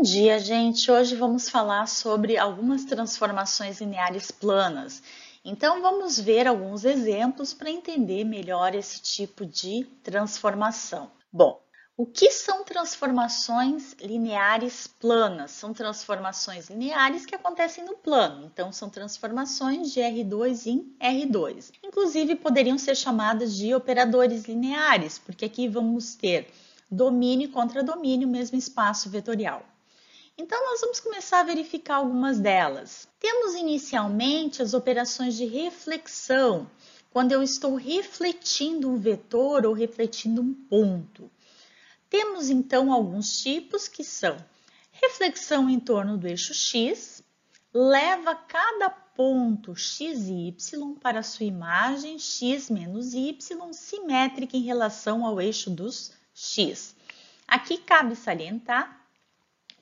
dia, gente! Hoje vamos falar sobre algumas transformações lineares planas. Então, vamos ver alguns exemplos para entender melhor esse tipo de transformação. Bom, o que são transformações lineares planas? São transformações lineares que acontecem no plano. Então, são transformações de R2 em R2. Inclusive, poderiam ser chamadas de operadores lineares, porque aqui vamos ter domínio contra domínio, mesmo espaço vetorial. Então, nós vamos começar a verificar algumas delas. Temos inicialmente as operações de reflexão, quando eu estou refletindo um vetor ou refletindo um ponto. Temos então alguns tipos que são reflexão em torno do eixo x, leva cada ponto x e y para sua imagem x menos y simétrica em relação ao eixo dos x. Aqui cabe salientar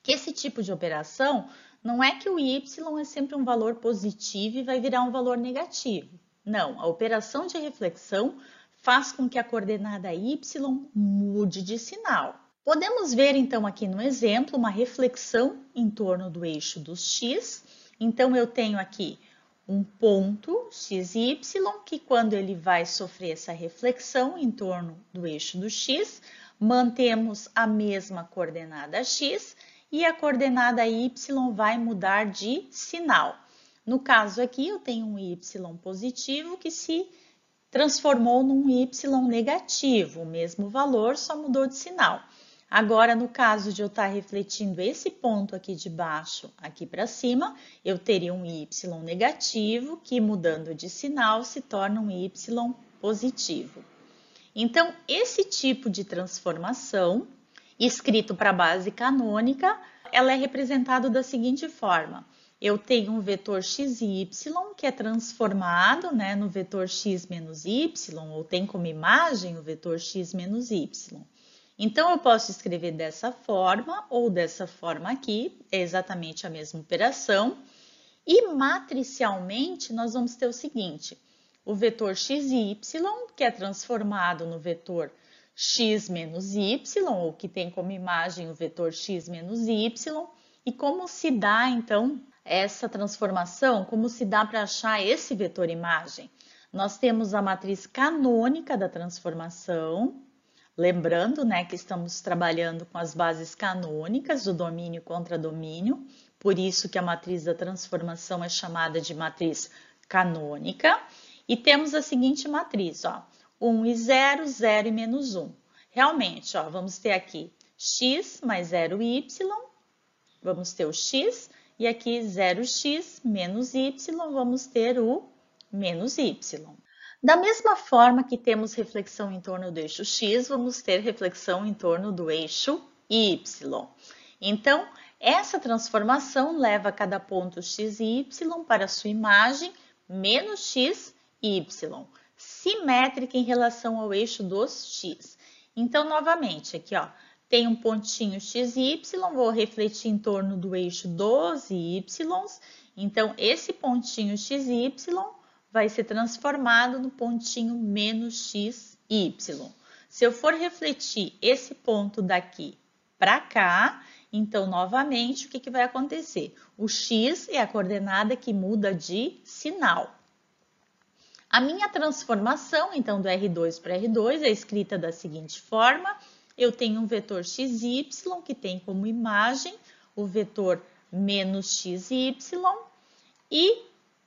que esse tipo de operação não é que o y é sempre um valor positivo e vai virar um valor negativo. Não, a operação de reflexão faz com que a coordenada y mude de sinal. Podemos ver então aqui no exemplo uma reflexão em torno do eixo dos x. Então eu tenho aqui um ponto x e y que quando ele vai sofrer essa reflexão em torno do eixo do x, mantemos a mesma coordenada x e a coordenada y vai mudar de sinal. No caso aqui, eu tenho um y positivo que se transformou num y negativo, o mesmo valor, só mudou de sinal. Agora, no caso de eu estar refletindo esse ponto aqui de baixo, aqui para cima, eu teria um y negativo que, mudando de sinal, se torna um y positivo. Então, esse tipo de transformação, escrito para a base canônica, ela é representada da seguinte forma. Eu tenho um vetor x e y que é transformado no vetor x menos y, ou tem como imagem o vetor x menos y. Então, eu posso escrever dessa forma ou dessa forma aqui, é exatamente a mesma operação. E matricialmente, nós vamos ter o seguinte, o vetor x e y, que é transformado no vetor x menos y, ou que tem como imagem o vetor x menos y. E como se dá, então, essa transformação? Como se dá para achar esse vetor imagem? Nós temos a matriz canônica da transformação, lembrando que estamos trabalhando com as bases canônicas do domínio contra domínio, por isso que a matriz da transformação é chamada de matriz canônica. E temos a seguinte matriz, 1 e 0, 0 e menos 1. Realmente, vamos ter aqui x mais 0y, vamos ter o x, e aqui 0x menos y, vamos ter o menos y. Da mesma forma que temos reflexão em torno do eixo x, vamos ter reflexão em torno do eixo y. Então, essa transformação leva cada ponto x e y para sua imagem menos x e y, simétrica em relação ao eixo dos x. Então, novamente, aqui tem um pontinho x e y, vou refletir em torno do eixo dos y. Então, esse pontinho x e y vai ser transformado no pontinho menos x e y. Se eu for refletir esse ponto daqui para cá, então, novamente, o que vai acontecer? O x é a coordenada que muda de sinal. A minha transformação, então, do R2 para R2 é escrita da seguinte forma. Eu tenho um vetor x e y que tem como imagem o vetor menos x e y e,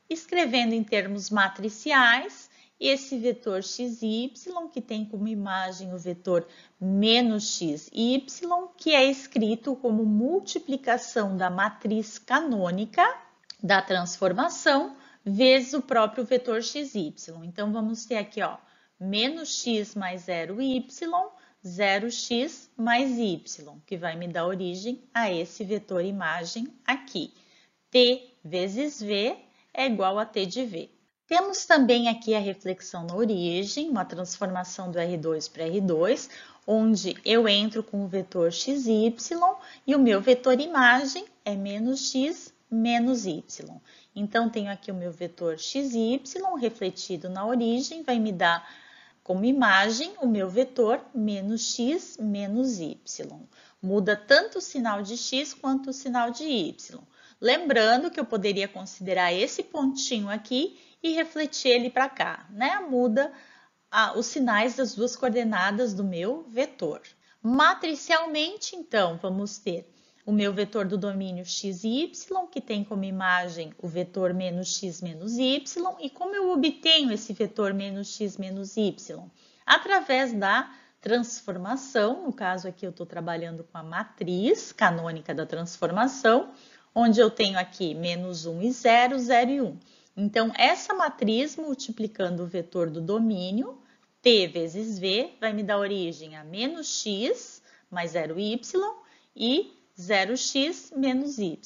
escrevendo em termos matriciais, esse vetor x e y que tem como imagem o vetor menos x e y, que é escrito como multiplicação da matriz canônica da transformação vezes o próprio vetor x e y. Então, vamos ter aqui, menos x mais 0y, 0x mais y, que vai me dar origem a esse vetor imagem aqui. T vezes V é igual a T de V. Temos também aqui a reflexão na origem, uma transformação do R2 para R2, onde eu entro com o vetor x e y e o meu vetor imagem é menos x menos y. Então, tenho aqui o meu vetor x e y refletido na origem, vai me dar como imagem o meu vetor menos x menos y. Muda tanto o sinal de x quanto o sinal de y. Lembrando que eu poderia considerar esse pontinho aqui e refletir ele para cá, né? Muda os sinais das duas coordenadas do meu vetor. Matricialmente, então, vamos ter o meu vetor do domínio x e y, que tem como imagem o vetor menos x menos y. E como eu obtenho esse vetor menos x menos y? Através da transformação, no caso aqui eu estou trabalhando com a matriz canônica da transformação, onde eu tenho aqui menos 1 e 0, 0 e 1. Então, essa matriz multiplicando o vetor do domínio, t vezes v, vai me dar origem a menos x mais 0y e 0x menos y,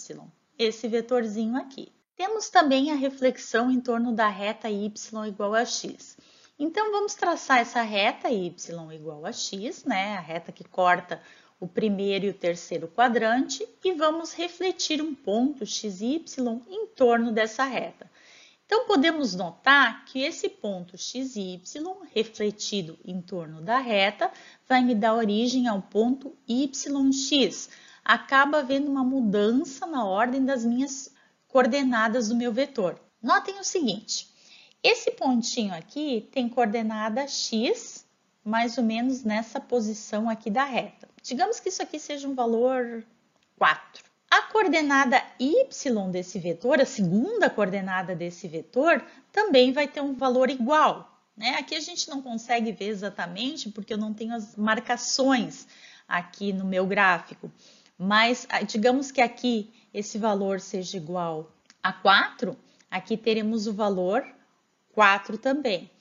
esse vetorzinho aqui. Temos também a reflexão em torno da reta y igual a x. Então, vamos traçar essa reta y igual a x, né? A reta que corta o primeiro e o terceiro quadrante, e vamos refletir um ponto x e y em torno dessa reta. Então, podemos notar que esse ponto x e y refletido em torno da reta vai me dar origem ao ponto yx. Acaba havendo uma mudança na ordem das minhas coordenadas do meu vetor. Notem o seguinte, esse pontinho aqui tem coordenada x, mais ou menos nessa posição aqui da reta. Digamos que isso aqui seja um valor 4. A coordenada y desse vetor, a segunda coordenada desse vetor, também vai ter um valor igual, né? Aqui a gente não consegue ver exatamente porque eu não tenho as marcações aqui no meu gráfico. Mas digamos que aqui esse valor seja igual a 4, aqui teremos o valor 4 também.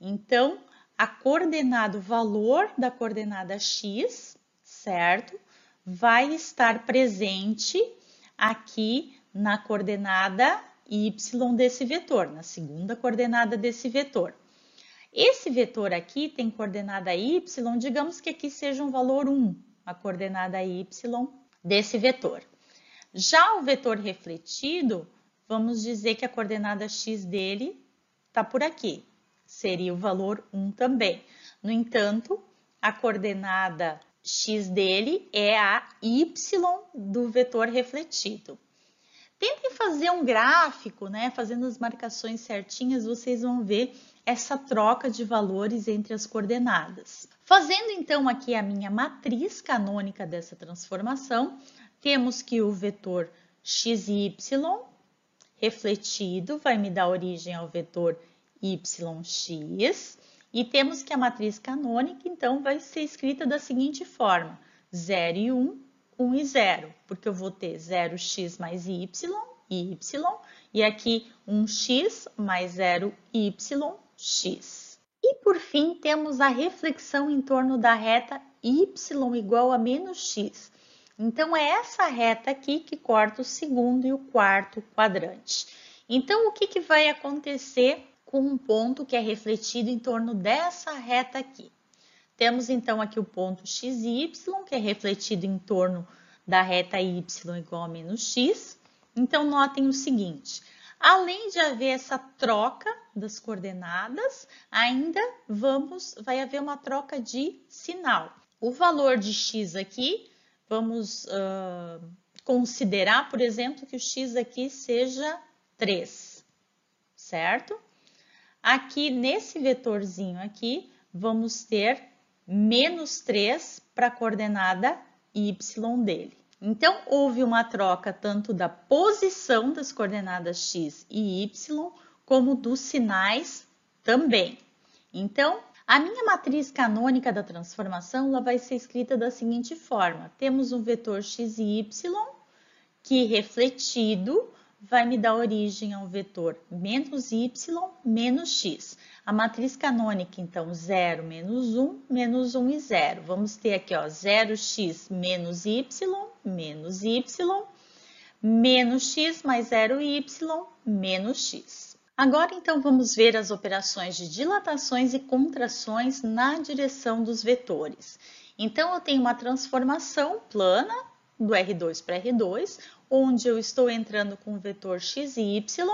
Então, o valor da coordenada x, certo? Vai estar presente aqui na coordenada y desse vetor, na segunda coordenada desse vetor. Esse vetor aqui tem coordenada y, digamos que aqui seja um valor 1, a coordenada y desse vetor. Já o vetor refletido, vamos dizer que a coordenada x dele está por aqui, seria o valor 1 também. No entanto, a coordenada x dele é a y do vetor refletido. Tentem fazer um gráfico, né? Fazendo as marcações certinhas, vocês vão ver essa troca de valores entre as coordenadas. Fazendo então aqui a minha matriz canônica dessa transformação, temos que o vetor x e y refletido vai me dar origem ao vetor yx, e temos que a matriz canônica, então, vai ser escrita da seguinte forma, 0 e 1, 1 e 0, porque eu vou ter 0x mais y, e aqui 1x mais 0yx. E, por fim, temos a reflexão em torno da reta y igual a menos x. Então, é essa reta aqui que corta o segundo e o quarto quadrante. Então, o que vai acontecer com um ponto que é refletido em torno dessa reta aqui? Temos, então, aqui o ponto x e y, que é refletido em torno da reta y igual a menos x. Então, notem o seguinte, além de haver essa troca das coordenadas, ainda vai haver uma troca de sinal. O valor de x aqui, vamos considerar, por exemplo, que o x aqui seja 3, certo? Aqui, nesse vetorzinho aqui, vamos ter menos 3 para a coordenada y dele. Então, houve uma troca tanto da posição das coordenadas x e y, como dos sinais também. Então, a minha matriz canônica da transformação ela vai ser escrita da seguinte forma. Temos um vetor x e y, que refletido vai me dar origem ao vetor menos y menos x. A matriz canônica, então, 0, menos 1 e 0. Vamos ter aqui, ó, 0x menos y, menos x mais 0y, menos x. Agora, então, vamos ver as operações de dilatações e contrações na direção dos vetores. Então, eu tenho uma transformação plana do R2 para R2, onde eu estou entrando com o vetor x e y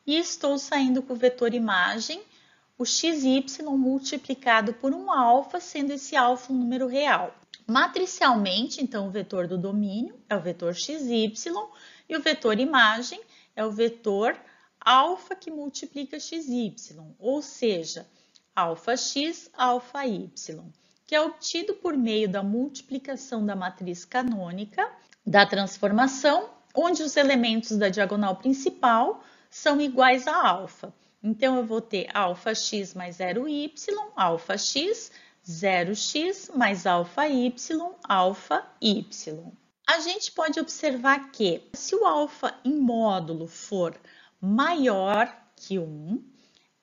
e estou saindo com o vetor imagem, o xy multiplicado por um alfa, sendo esse alfa um número real. Matricialmente, então, o vetor do domínio é o vetor xy e o vetor imagem é o vetor alfa que multiplica xy, ou seja, alfa x, alfa y, que é obtido por meio da multiplicação da matriz canônica da transformação, onde os elementos da diagonal principal são iguais a alfa. Então, eu vou ter alfa x mais 0y, alfa x, 0x mais alfa y, alfa y. A gente pode observar que, se o alfa em módulo for maior que 1,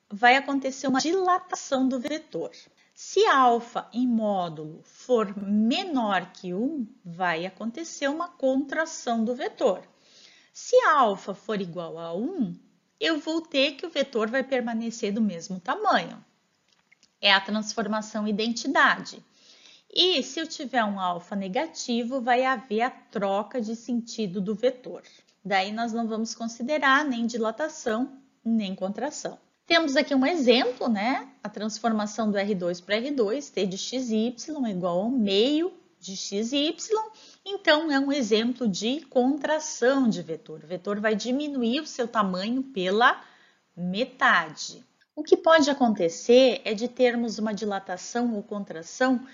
vai acontecer uma dilatação do vetor. Se alfa em módulo for menor que 1, vai acontecer uma contração do vetor. Se alfa for igual a 1, eu vou ter que o vetor vai permanecer do mesmo tamanho. É a transformação identidade. E se eu tiver um alfa negativo, vai haver a troca de sentido do vetor. Daí nós não vamos considerar nem dilatação, nem contração. Temos aqui um exemplo, né? A transformação do R2 para R2, t de xy igual ao meio de xy. Então, é um exemplo de contração de vetor. O vetor vai diminuir o seu tamanho pela metade. O que pode acontecer é de termos uma dilatação ou contração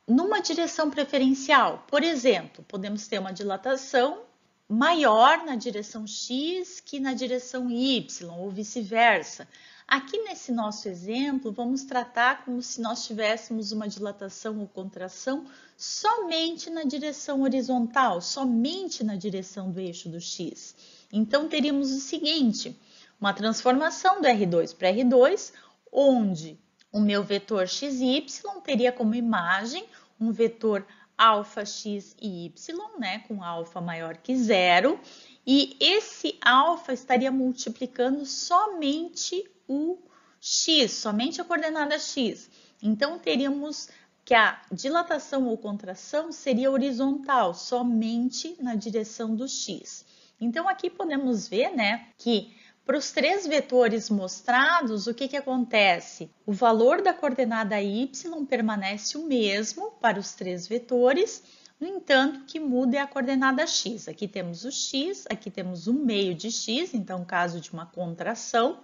numa direção preferencial. Por exemplo, podemos ter uma dilatação maior na direção x que na direção y, ou vice-versa. Aqui nesse nosso exemplo, vamos tratar como se nós tivéssemos uma dilatação ou contração somente na direção horizontal, somente na direção do eixo do x. Então, teríamos o seguinte, uma transformação do R2 para R2, onde o meu vetor xy teria como imagem um vetor alfa x e y, né, com alfa maior que 0, e esse alfa estaria multiplicando somente o x, somente a coordenada x. Então, teríamos que a dilatação ou contração seria horizontal, somente na direção do x. Então, aqui podemos ver, né, que para os três vetores mostrados, o que acontece? O valor da coordenada y permanece o mesmo para os três vetores, no entanto, o que muda é a coordenada x. Aqui temos o x, aqui temos um meio de x, então, caso de uma contração,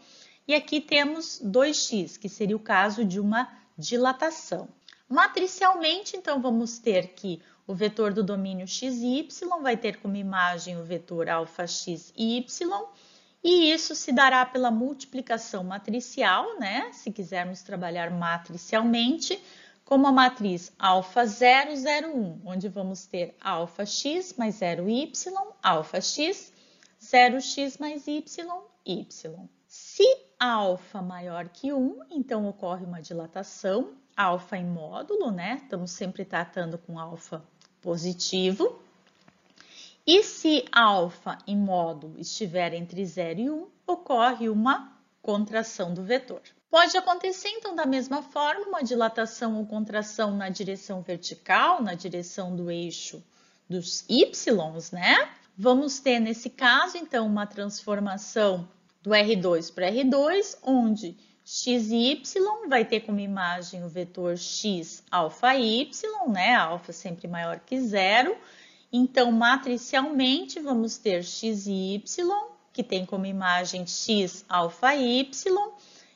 e aqui temos 2x, que seria o caso de uma dilatação. Matricialmente, então, vamos ter que o vetor do domínio xy vai ter como imagem o vetor alfa x e y, e isso se dará pela multiplicação matricial, né? Se quisermos trabalhar matricialmente, como a matriz alfa 0, 0, 1, onde vamos ter alfa x mais 0y, alfa x, 0x mais y, y. Se alfa maior que 1, então ocorre uma dilatação, alfa em módulo, né? Estamos sempre tratando com alfa positivo. E se alfa em módulo estiver entre 0 e 1, ocorre uma contração do vetor. Pode acontecer, então, da mesma forma, uma dilatação ou contração na direção vertical, na direção do eixo dos y's, né? Vamos ter, nesse caso, então, uma transformação do R2 para R2, onde xy vai ter como imagem o vetor x alfa y, né? Alfa sempre maior que 0. Então, matricialmente, vamos ter xy, que tem como imagem x alfa y,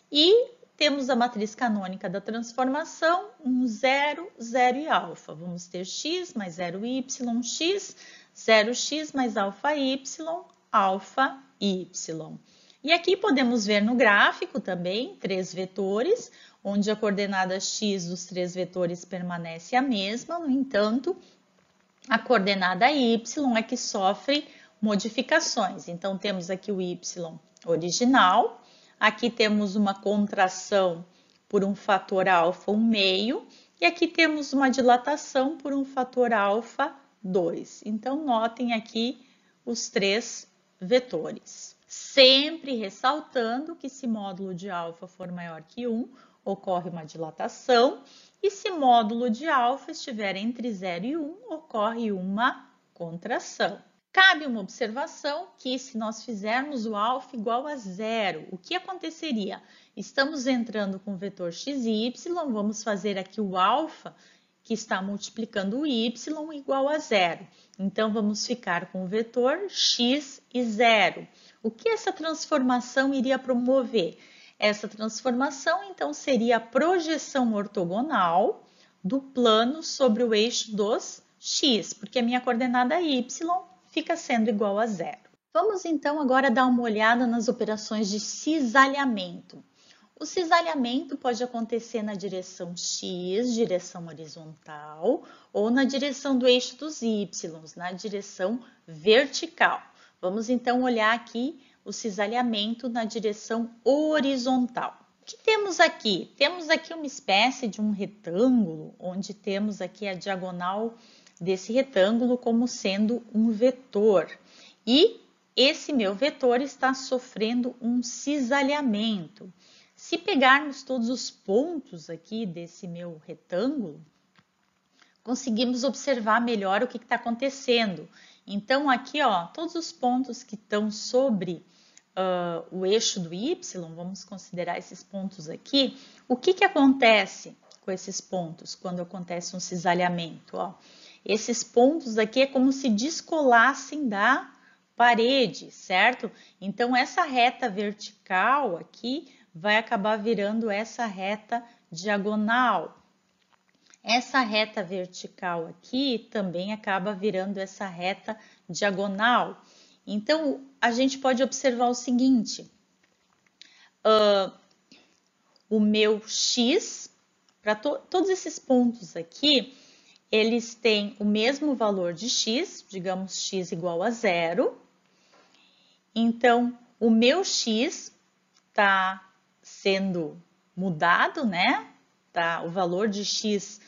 e temos a matriz canônica da transformação, 0, 0 e alfa. Vamos ter x mais 0y, x, 0x mais alfa y, alfa y. E aqui podemos ver no gráfico também três vetores, onde a coordenada x dos três vetores permanece a mesma, no entanto, a coordenada y é que sofre modificações. Então, temos aqui o y original, aqui temos uma contração por um fator alfa 1/2, e aqui temos uma dilatação por um fator alfa 2. Então, notem aqui os três vetores. Sempre ressaltando que se módulo de alfa for maior que 1, ocorre uma dilatação, e se módulo de alfa estiver entre 0 e 1, ocorre uma contração. Cabe uma observação que se nós fizermos o alfa igual a zero, o que aconteceria? Estamos entrando com o vetor x e y, vamos fazer aqui o alfa, que está multiplicando o y, igual a zero. Então, vamos ficar com o vetor x e zero. O que essa transformação iria promover? Essa transformação, então, seria a projeção ortogonal do plano sobre o eixo dos x, porque a minha coordenada y fica sendo igual a zero. Vamos, então, agora dar uma olhada nas operações de cisalhamento. O cisalhamento pode acontecer na direção x, direção horizontal, ou na direção do eixo dos y, na direção vertical. Vamos então olhar aqui o cisalhamento na direção horizontal. O que temos aqui? Temos aqui uma espécie de um retângulo, onde temos aqui a diagonal desse retângulo como sendo um vetor. E esse meu vetor está sofrendo um cisalhamento. Se pegarmos todos os pontos aqui desse meu retângulo, conseguimos observar melhor o que está acontecendo. Então, aqui, ó, todos os pontos que estão sobre o eixo do y, vamos considerar esses pontos aqui. O que acontece com esses pontos quando acontece um cisalhamento? Ó? Esses pontos aqui é como se descolassem da parede, certo? Então, essa reta vertical aqui vai acabar virando essa reta diagonal. Essa reta vertical aqui também acaba virando essa reta diagonal. Então, a gente pode observar o seguinte, o meu x, para todos esses pontos aqui, eles têm o mesmo valor de x, digamos x igual a zero. Então, o meu x está sendo mudado, né? Tá? O valor de x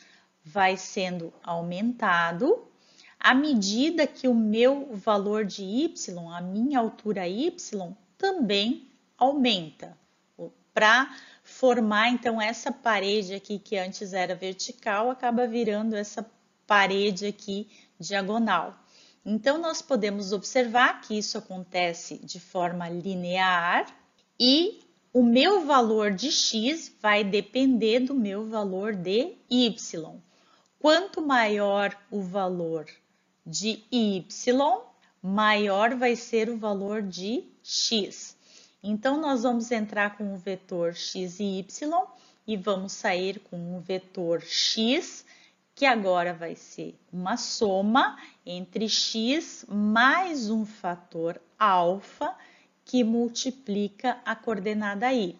vai sendo aumentado. À medida que o meu valor de y, a minha altura y, também aumenta. Para formar, então, essa parede aqui que antes era vertical, acaba virando essa parede aqui diagonal. Então, nós podemos observar que isso acontece de forma linear e o meu valor de x vai depender do meu valor de y. Quanto maior o valor de y, maior vai ser o valor de x. Então, nós vamos entrar com o vetor x e y e vamos sair com o vetor x, que agora vai ser uma soma entre x mais um fator alfa, que multiplica a coordenada y.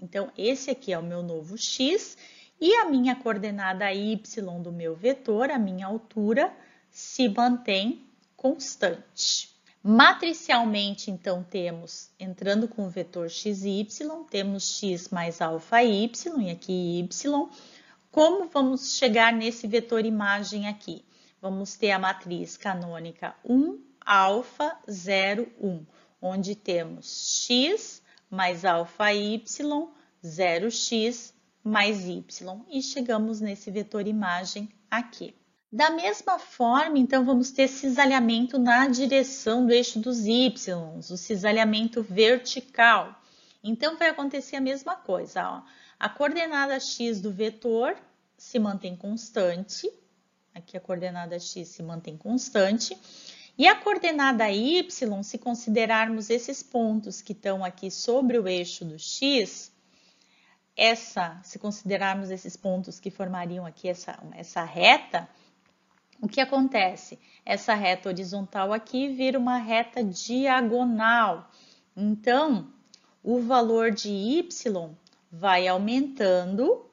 Então, esse aqui é o meu novo x e a minha coordenada y do meu vetor, a minha altura, se mantém constante. Matricialmente, então, temos, entrando com o vetor x e y, temos x mais alfa y e aqui y. Como vamos chegar nesse vetor imagem aqui? Vamos ter a matriz canônica 1, alfa, 0, 1, onde temos x mais alfa y, 0x mais y. E chegamos nesse vetor imagem aqui. Da mesma forma, então, vamos ter cisalhamento na direção do eixo dos y, o cisalhamento vertical. Então, vai acontecer a mesma coisa. Ó. A coordenada x do vetor se mantém constante. Aqui a coordenada x se mantém constante. E a coordenada y, se considerarmos esses pontos que estão aqui sobre o eixo do x, se considerarmos esses pontos que formariam aqui essa reta, o que acontece? Essa reta horizontal aqui vira uma reta diagonal. Então, o valor de y vai aumentando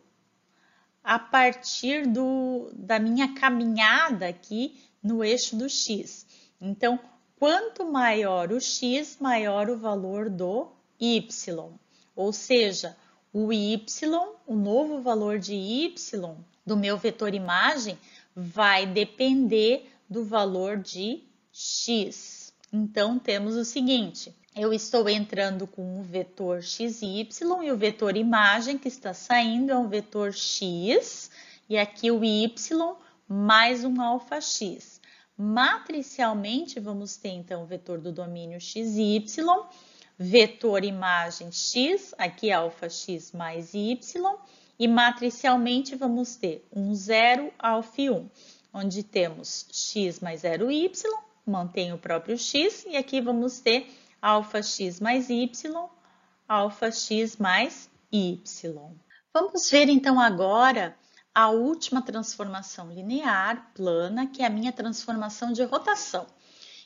a partir da minha caminhada aqui no eixo do x. Então, quanto maior o x, maior o valor do y. Ou seja, o y, o novo valor de y do meu vetor imagem, vai depender do valor de x. Então, temos o seguinte, eu estou entrando com o vetor x e y e o vetor imagem que está saindo é um vetor x e aqui o y mais um alfa x. Matricialmente, vamos ter então o vetor do domínio xy, vetor imagem x, aqui alfa x mais y, e matricialmente vamos ter um 0, alfa e 1, onde temos x mais 0y, mantém o próprio x, e aqui vamos ter alfa x mais y, alfa x mais y. Vamos ver então agora a última transformação linear plana, que é a minha transformação de rotação.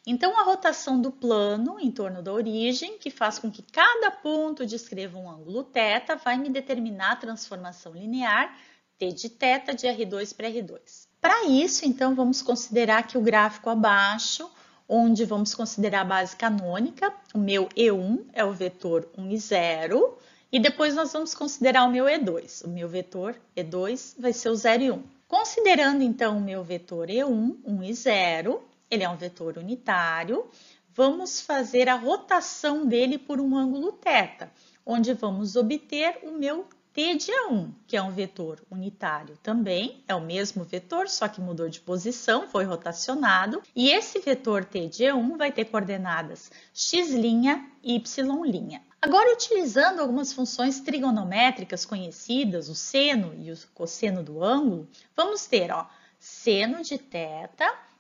Então, a rotação do plano em torno da origem, que faz com que cada ponto descreva um ângulo θ, vai me determinar a transformação linear t de θ de R2 para R2. Para isso, então, vamos considerar aqui o gráfico abaixo, onde vamos considerar a base canônica. O meu E1 é o vetor 1 e 0, e depois nós vamos considerar o meu E2. O meu vetor E2 vai ser o 0 e 1. Considerando, então, o meu vetor E1, 1 e 0, ele é um vetor unitário, vamos fazer a rotação dele por um ângulo θ, onde vamos obter o meu t de A1, que é um vetor unitário também, é o mesmo vetor, só que mudou de posição, foi rotacionado, e esse vetor t de E1 vai ter coordenadas x', y'. Agora, utilizando algumas funções trigonométricas conhecidas, o seno e o cosseno do ângulo, vamos ter, seno de θ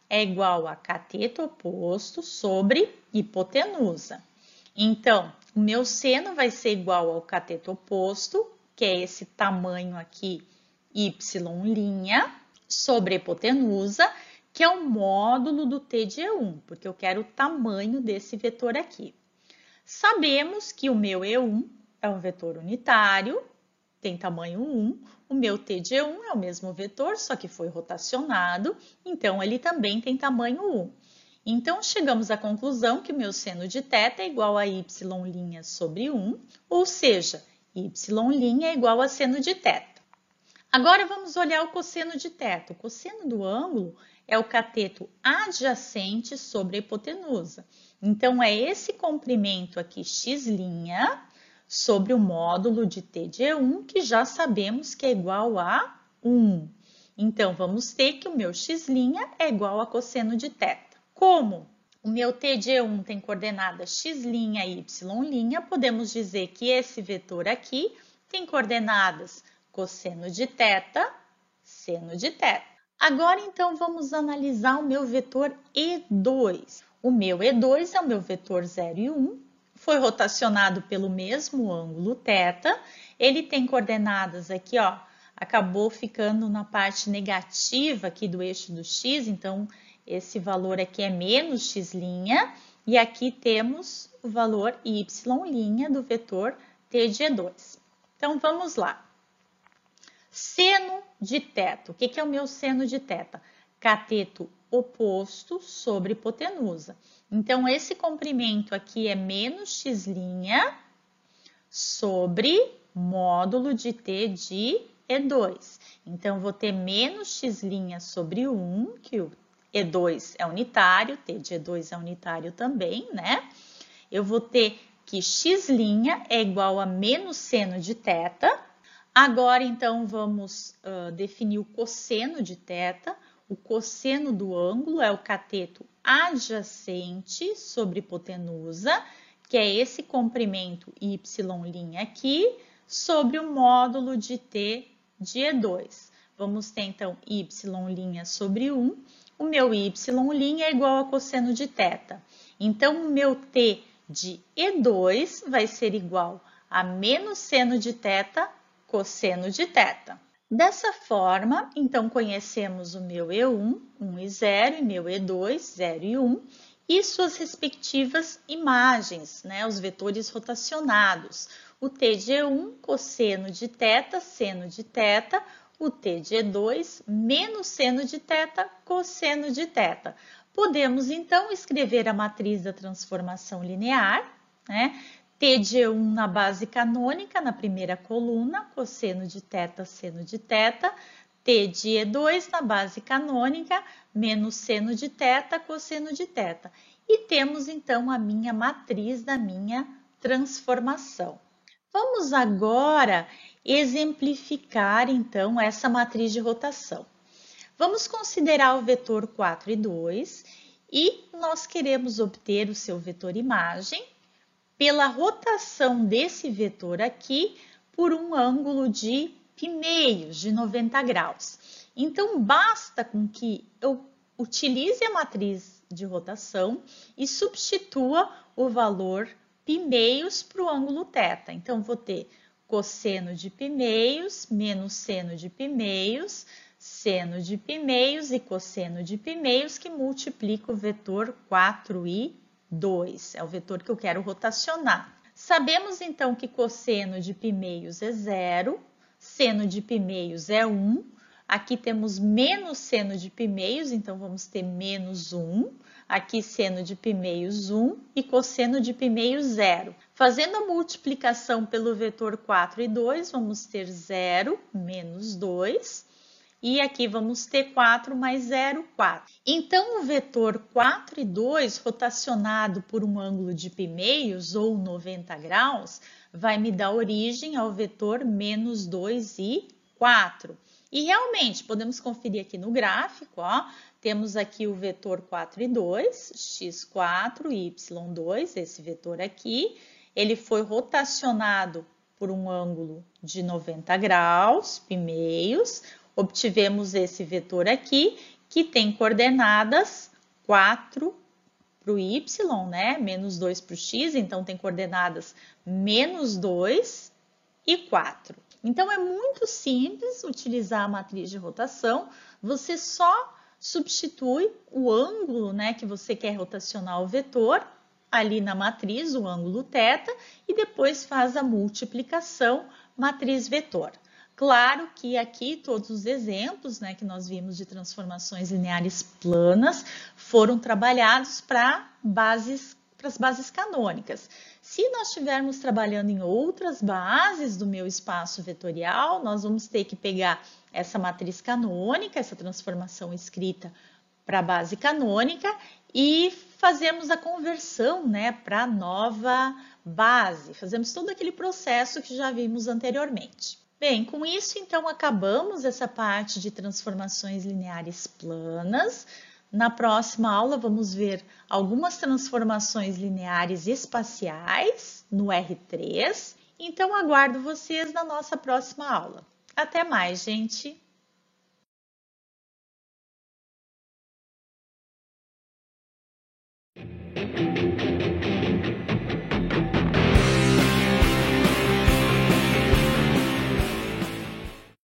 é igual a cateto oposto sobre hipotenusa. Então, o meu seno vai ser igual ao cateto oposto, que é esse tamanho aqui, y', sobre a hipotenusa, que é o módulo do t de E1, porque eu quero o tamanho desse vetor aqui. Sabemos que o meu E1 é um vetor unitário, tem tamanho 1, o meu t de E1 é o mesmo vetor, só que foi rotacionado, então ele também tem tamanho 1. Então, chegamos à conclusão que o meu seno de θ é igual a y' sobre 1, ou seja, y' é igual a seno de θ. Agora, vamos olhar o cosseno de θ. O cosseno do ângulo é o cateto adjacente sobre a hipotenusa. Então, é esse comprimento aqui, x', sobre o módulo de t de E1, que já sabemos que é igual a 1. Então, vamos ter que o meu x' é igual a cosseno de θ. Como o meu t de E1 tem coordenadas x', y', podemos dizer que esse vetor aqui tem coordenadas cosseno de θ, seno de θ. Agora, então, vamos analisar o meu vetor E2. O meu E2 é o meu vetor 0 e 1, foi rotacionado pelo mesmo ângulo θ, ele tem coordenadas aqui, acabou ficando na parte negativa aqui do eixo do x, então esse valor aqui é menos x', e aqui temos o valor y' do vetor t de E2. Então, vamos lá. Seno de θ. O que é o meu seno de θ? Cateto oposto sobre hipotenusa. Então, esse comprimento aqui é menos x' sobre módulo de t de E2. Então, vou ter menos x' sobre 1, que o E2 é unitário, t de E2 é unitário também, né? Eu vou ter que x' é igual a menos seno de θ. Agora, então, vamos definir o cosseno de θ. O cosseno do ângulo é o cateto adjacente sobre hipotenusa, que é esse comprimento y' aqui, sobre o módulo de t de E2. Vamos ter, então, y' sobre 1. O meu y' é igual a cosseno de θ. Então, o meu t de E2 vai ser igual a menos seno de θ, cosseno de θ. Dessa forma, então, conhecemos o meu E1, 1 e 0, e meu E2, 0 e 1, e suas respectivas imagens, né, os vetores rotacionados. O t de E1, cosseno de θ, seno de θ, o t de E2, menos seno de θ, cosseno de θ. Podemos, então, escrever a matriz da transformação linear, né? T de E1 na base canônica, na primeira coluna, cosseno de θ, seno de θ. T de E2 na base canônica, menos seno de θ, cosseno de θ. E temos, então, a minha matriz da minha transformação. Vamos agora exemplificar, então, essa matriz de rotação. Vamos considerar o vetor 4 e 2 e nós queremos obter o seu vetor imagem pela rotação desse vetor aqui por um ângulo de π de 90 graus. Então, basta com que eu utilize a matriz de rotação e substitua o valor π para o ângulo θ. Então, vou ter cosseno de π menos seno de π, seno de π e cosseno de π que multiplica o vetor 4 e 2. É o vetor que eu quero rotacionar. Sabemos, então, que cosseno de π é 0, seno de π é 1. Aqui temos menos seno de π, então vamos ter menos 1. Aqui seno de π 1 e cosseno de π 0. Fazendo a multiplicação pelo vetor 4 e 2, vamos ter 0 menos 2. E aqui vamos ter 4 mais 0, 4. Então, o vetor 4 e 2, rotacionado por um ângulo de π ou 90 graus, vai me dar origem ao vetor menos 2 e 4. E realmente, podemos conferir aqui no gráfico, ó, temos aqui o vetor 4 e 2, x4, y2, esse vetor aqui. Ele foi rotacionado por um ângulo de 90 graus, π meios. Obtivemos esse vetor aqui, que tem coordenadas 4 para o y, né? Menos 2 para o x, então tem coordenadas menos 2 e 4. Então, é muito simples utilizar a matriz de rotação. Você só substitui o ângulo, né, que você quer rotacionar o vetor ali na matriz, o ângulo θ, e depois faz a multiplicação matriz-vetor. Claro que aqui todos os exemplos, né, que nós vimos de transformações lineares planas foram trabalhados para as bases canônicas. Se nós estivermos trabalhando em outras bases do meu espaço vetorial, nós vamos ter que pegar essa matriz canônica, essa transformação escrita para a base canônica e fazemos a conversão, né, para a nova base. Fazemos todo aquele processo que já vimos anteriormente. Bem, com isso, então, acabamos essa parte de transformações lineares planas. Na próxima aula, vamos ver algumas transformações lineares espaciais no R3. Então, aguardo vocês na nossa próxima aula. Até mais, gente!